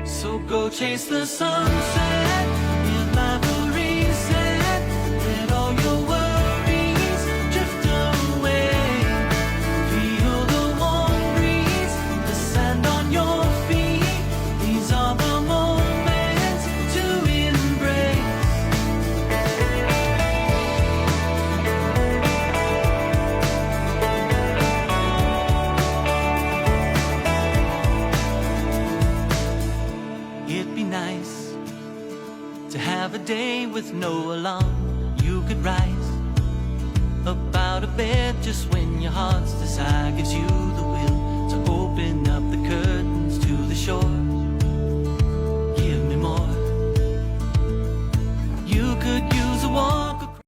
So go chase the sunset, give life a reset, let all your worries drift away. Feel the warm breeze, the sand on your feet. These are the moments to embrace. It'd be nice to have a day with no alarm. You could rise up out of bed just when your heart's desire gives you the will.